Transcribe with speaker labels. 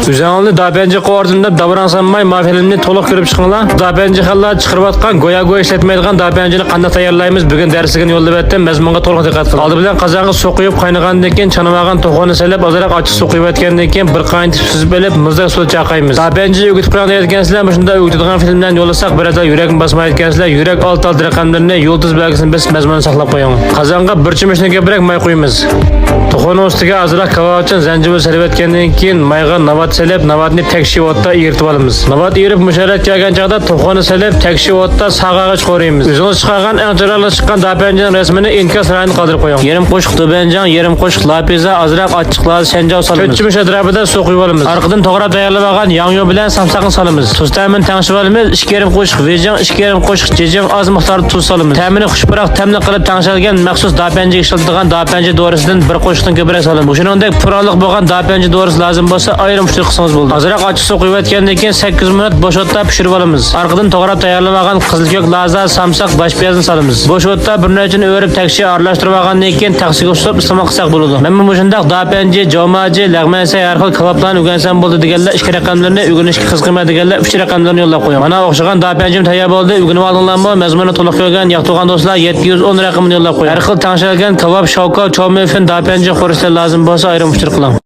Speaker 1: Üzerinde dapenci koordinada davran sanmay mafilmni to'liq ko'rib chiqinglar. Dapenci xallar chiqirayotgan goya ishlatmaydigan dapencini qanday tayyorlaymiz? Bugun darsiga yo'llab o'tdim. Mazmunga to'liq diqqat qiling. Oldi bilan qozonga suv quyib qaynagandan keyin chanamagan to'g'oni solib, ozroq ochiq suv quyib o'tgandan keyin bir qaynatib suzib olib, muzda suv chaqaymiz. Dapenci o'g'itib qo'ygan ekansizlar, shunda o'g'itadigan filmdan yo'llasak, birazdan yurakni basmayotgansizlar. Yurak alt raqamlarini, yulduz belgisini biz mazmunni saqlab qo'ying. Qozonga bir chimishni ko'proq may qo'yamiz. To'g'oni ustiga ozroq kava uchun zanjibul solib o'tgandan keyin mayga navat solib, navatni tekshi o'tda eritib olamiz. Navat erib musharat kelgan chaqda to'g'oni solib, tekshi o'tda sag'ag'ich qo'raymiz. O'zingiz chiqargan eng chiroyli chiqqan dapenjining rasmini inkas rayini qoldirib qo'ying. Yarim qo'shiq do'banjang, yarim qo'shiq lapiza, ozroq ochiqlar shanjov solamiz. 4 chimish atrofida suv quyib olamiz. Arqadan to'g'rab tayyorlab olgan yong'yo bilan samsaqni solamiz. Tuz ta'mini tangishib olamiz. 2 yarim qo'shiq vejang, 2 yarim qo'shiq jejang, oz miqdorda tuz solamiz. Ta'mini xushbiroq tamli qilib tangishilgan maxsus dapenjiga ishlatilgan dapenji dorisidan bir qo'shiqdan ko'proq solamiz. Shuningdek, puraliq bo'lgan dapenji dorisi lozim bo'lsa, ayrim ushtir qilsangiz bo'ldi. Ozroq ochiq suv quyib o'tgandan keyin 8 minut bo'sh o'tda pishirib olamiz. Arqadan to'g'rab tayyorlab olgan qizilko'k, laza, samsaq, bosh piyozni solamiz. Bo'sh o'tda bir nechini o'rib takshi aralashtirib olgandan keyin taksiga ushlab iste'mol qilsak bo'ladi. Men bu shundaq dapenji, jomaji, lag'mansa har xil kebablarni o'rgansam bo'ldi deganlar, 2 raqamlarni o'rganishga qiziqmaydi deganlar 3 raqamlarni yo'llab qo'ying. Mana o'xshagan dapenjim tayyor bo'ldi. O'rganib olinglarmi? Mazmuni to'liq ko'rgan yoqtirgan do'stlar 710 raqamini yo'llab qo'ying. Har xil tangishilgan kebab, shovka, chomefin, dapenji, xorishlar lozim bo'lsa ayrim uchir qiling.